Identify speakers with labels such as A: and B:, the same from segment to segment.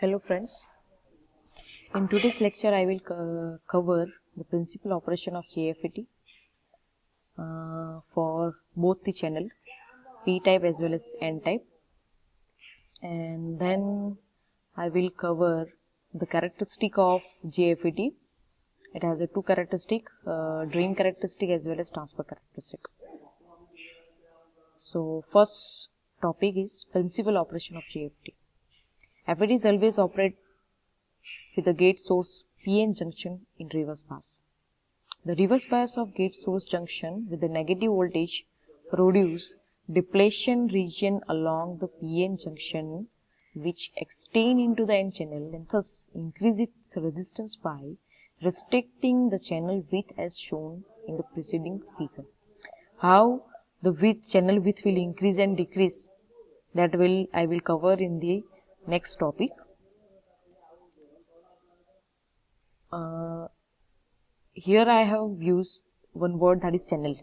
A: Hello friends, in today's lecture I will cover the principal operation of JFET for both the channel P-type as well as N-type, and then I will cover the characteristic of JFET. It has a two characteristic, drain characteristic as well as transfer characteristic. So first topic is principal operation of JFET. FETs always operate with the gate source PN junction in reverse bias. The reverse bias of gate source junction with the negative voltage produce depletion region along the PN junction which extend into the N channel and thus increase its resistance by restricting the channel width as shown in the preceding figure. How the channel width will increase and decrease, that I will cover in the next topic. Here I have used one word, that is channel.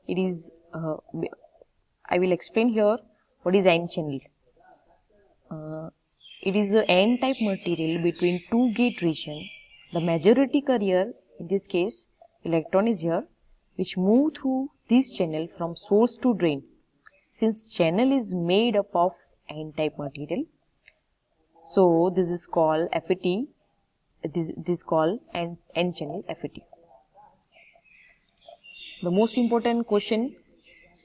A: It is I will explain here what is N channel. It is a N-type material between two gate region. The majority carrier, in this case electron, is here, which move through this channel from source to drain. Since channel is made up of N-type material, so this is called FET. This is called N channel FET. The most important question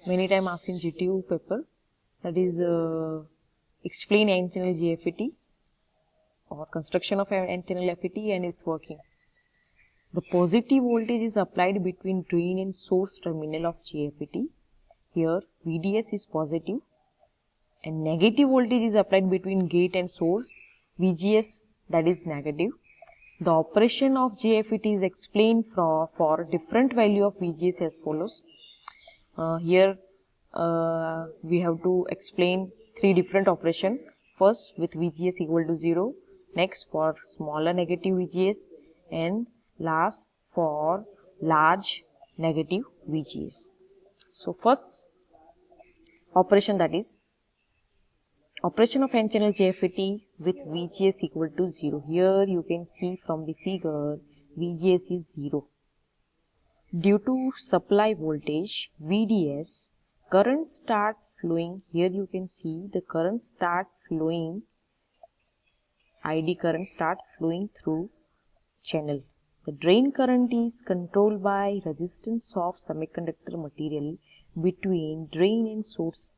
A: many times asked in GTU paper, that is explain N channel JFET or construction of N channel FET and its working. The positive voltage is applied between drain and source terminal of JFET. Here VDS is positive, and negative voltage is applied between gate and source, VGS, that is negative. The operation of JFET is explained for different value of VGS as follows. Here we have to explain three different operations. First with VGS equal to 0, next for smaller negative VGS, and last for large negative VGS. So first operation, that is operation of N channel JFET with VGS equal to 0. Here you can see from the figure VGS is 0. Due to supply voltage VDS, current start flowing. Here you can see the current start flowing, ID current start flowing through channel. The drain current is controlled by resistance of semiconductor material between drain and source.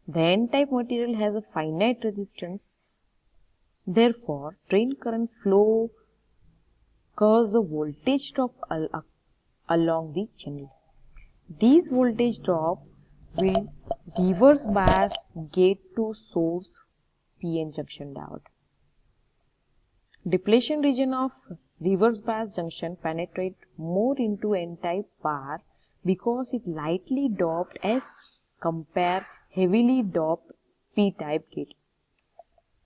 A: The N-type material has a finite resistance, therefore drain current flow causes a voltage drop along the channel. This voltage drop will reverse bias gate to source PN junction diode. Depletion region of reverse bias junction penetrate more into N-type bar because it lightly doped as compare heavily doped P-type gate.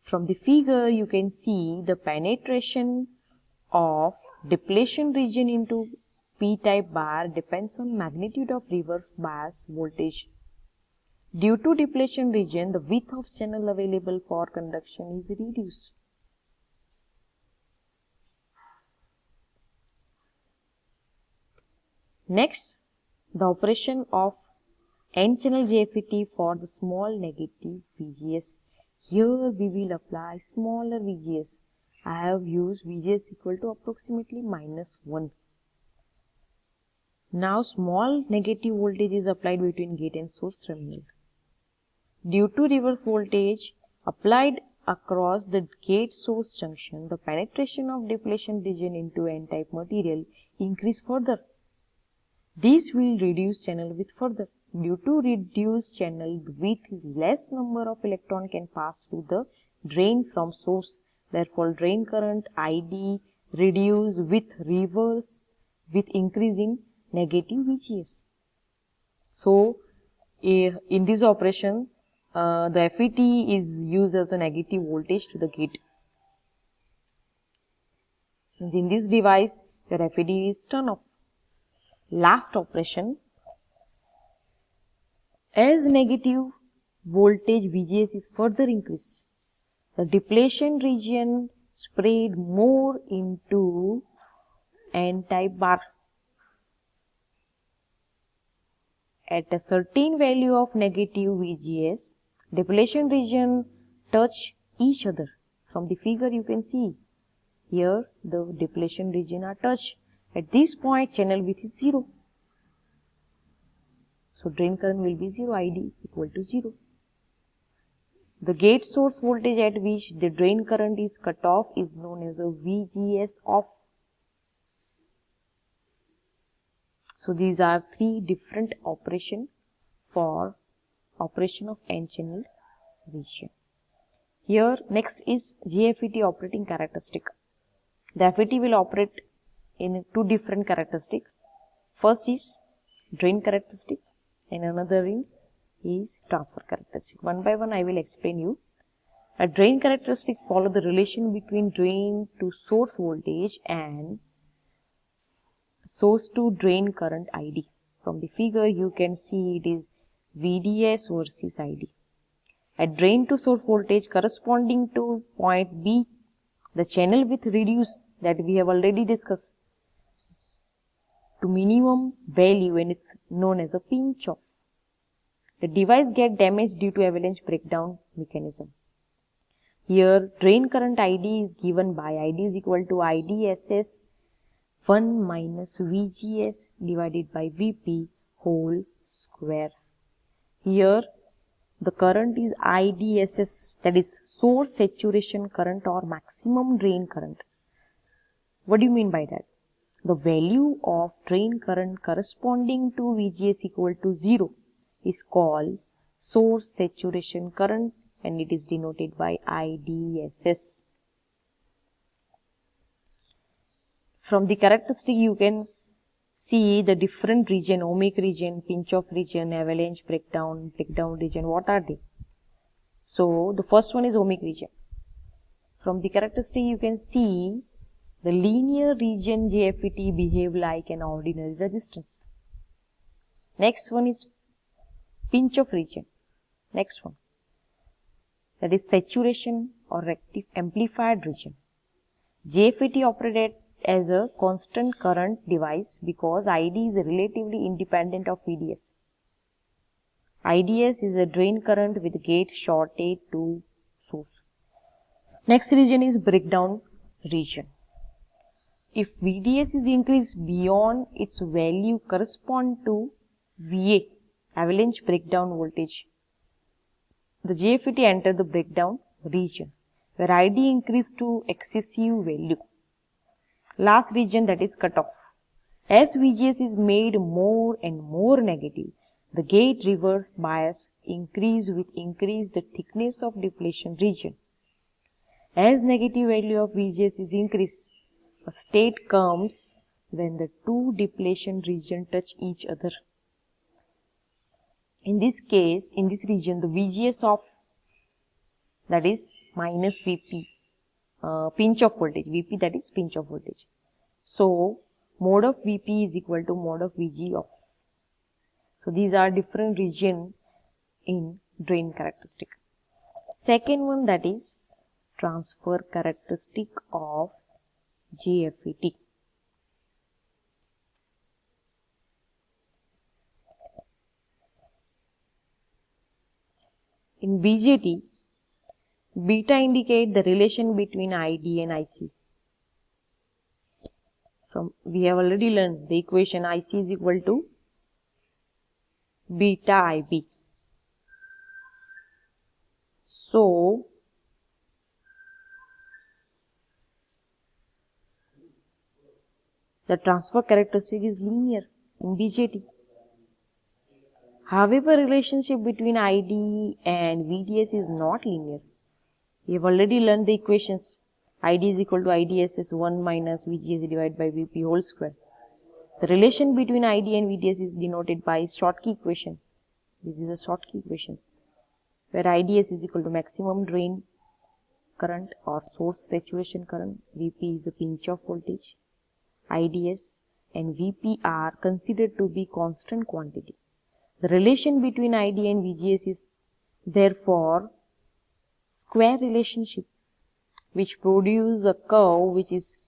A: From the figure you can see the penetration of depletion region into P-type bar depends on magnitude of reverse bias voltage. Due to depletion region, the width of channel available for conduction is reduced. Next, the operation of N channel JFET for the small negative VGS. Here we will apply smaller VGS. I have used VGS equal to approximately -1. Now small negative voltage is applied between gate and source terminal. Due to reverse voltage applied across the gate source junction, the penetration of depletion region into N-type material increase further. This will reduce channel width further. Due to reduced channel width, less number of electron can pass through the drain from source. Therefore, drain current ID reduce with reverse with increasing negative VGS. So, in this operation, the FET is used as a negative voltage to the gate. In this device, your FET is turned off. Last operation, as negative voltage VGS is further increased, the depletion region spread more into N-type bar. At a certain value of negative VGS, depletion region touch each other. From the figure you can see, here the depletion region are touched. At this point, channel width is 0. So drain current will be 0, ID equal to 0. The gate source voltage at which the drain current is cut off is known as a VGS off. So these are three different operations for operation of N-channel region. Here next is GFET operating characteristic. The FET will operate in two different characteristics. First is drain characteristic and another is transfer characteristic. One by one I will explain you. A drain characteristic follow the relation between drain to source voltage and source to drain current ID. From the figure you can see it is VDS versus ID. At drain to source voltage corresponding to point B, the channel width reduced, that we have already discussed, to minimum value and it's known as a pinch off. The device get damaged due to avalanche breakdown mechanism. Here drain current ID is given by ID is equal to IDSS 1 minus VGS divided by VP whole square. Here the current is IDSS, that is source saturation current or maximum drain current. What do you mean by that? The value of drain current corresponding to VGS equal to 0 is called source saturation current and it is denoted by IDSS. From the characteristic you can see the different region, ohmic region, pinch off region, avalanche breakdown region, what are they? So the first one is ohmic region. From the characteristic you can see the linear region GFET behave like an ordinary resistance. Next one is pinch off region. Next one, that is saturation or amplified region. GFET operated as a constant current device because ID is relatively independent of VDS. IDS is a drain current with gate shorted to source. Next region is breakdown region. If VDS is increased beyond its value correspond to VA, avalanche breakdown voltage, the GFET enter the breakdown region where ID increased to excessive value. Last region, that is cutoff. As VGS is made more and more negative, the gate reverse bias increase with increase the thickness of depletion region. As negative value of VGS is increased, a state comes when the two depletion region touch each other. In this case, in this region, the VGS of, that is minus VP, pinch off voltage, VP, that is pinch off voltage. So mode of VP is equal to mode of VG off. So these are different region in drain characteristic. Second one, that is transfer characteristic of GFET. In BJT, beta indicate the relation between ID and IC. We have already learned the equation IC is equal to beta IB. So the transfer characteristic is linear in BJT. However, relationship between ID and VDS is not linear. We have already learned the equations. ID is equal to IDSS 1 minus VGS divided by VP whole square. The relation between ID and VDS is denoted by Schottky equation. This is a Schottky equation where IDS is equal to maximum drain current or source saturation current. VP is the pinch off voltage. IDS and VP are considered to be constant quantity. The relation between ID and VGS is therefore square relationship which produce a curve which is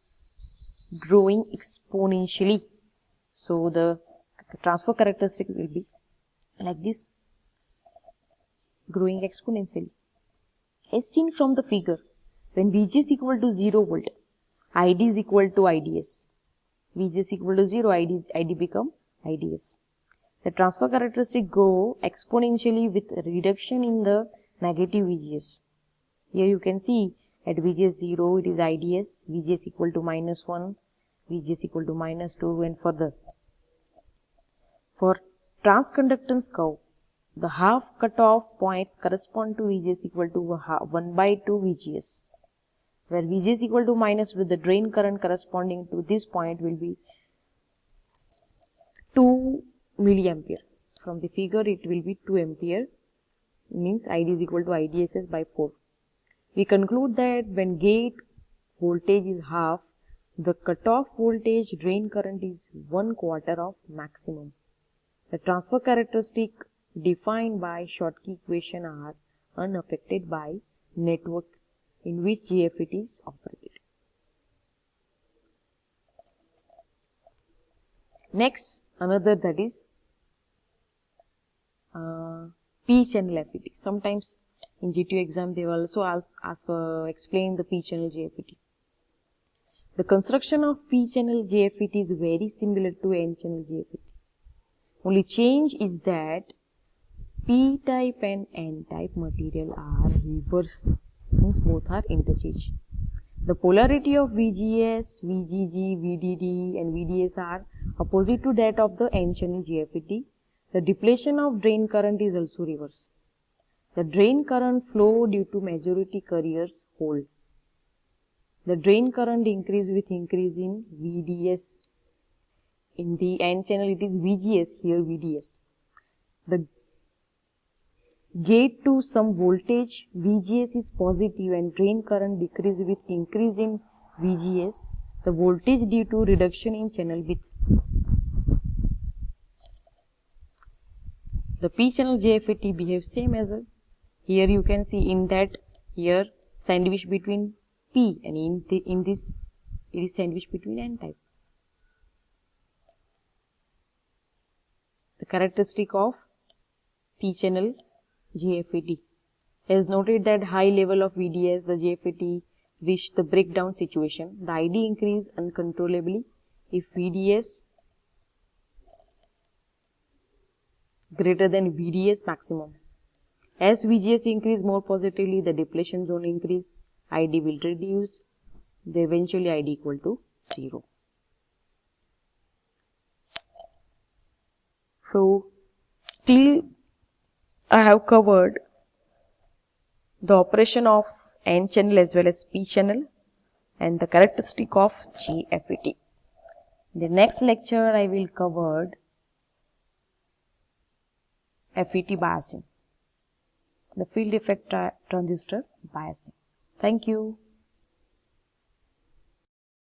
A: growing exponentially. So the transfer characteristic will be like this, growing exponentially. As seen from the figure, when Vg is equal to 0 volt, Id is equal to Ids. Vg is equal to 0, Id become Ids. The transfer characteristic grow exponentially with reduction in the negative VGS. Here you can see at VGS 0 it is IDS, VGS equal to minus 1, VGS equal to minus 2 and further. For transconductance curve, the half cutoff points correspond to VGS equal to 1 by 2 VGS. Where VGS equal to minus 2, the drain current corresponding to this point will be 2 milliampere. From the figure it will be 2 ampere, means ID is equal to IDSS by 4. We conclude that when gate voltage is half, the cutoff voltage drain current is 1/4 of maximum. The transfer characteristic defined by Schottky equation are unaffected by network in which GFET is operated. Next, another that is P-channel FET. Sometimes in GTU exam they will also explain the P-channel GFET. The construction of P-channel GFET is very similar to N-channel GFET. Only change is that P-type and N-type material are reverse, means both are interchange. The polarity of VGS, VGG, VDD and VDS are opposite to that of the N-channel GFET. The depletion of drain current is also reverse. The drain current flow due to majority carriers hold. The drain current increase with increase in VDS. In the N channel it is VGS, here VDS. The gate to some voltage VGS is positive and drain current decrease with increase in VGS. The voltage due to reduction in channel width. The P-channel GFET behaves same as here you can see in that here sandwich between P and in this it is sandwich between N-type. The characteristic of P-channel GFET. As noted that high level of VDS, the GFET reached the breakdown situation. The ID increase uncontrollably if VDS greater than VDS maximum. As VGS increase more positively, the depletion zone increase, ID will reduce, the eventually ID equal to 0. So, till I have covered the operation of N channel as well as P channel and the characteristic of GFET. In the next lecture, I will cover FET biasing, the field effect transistor biasing. Thank you.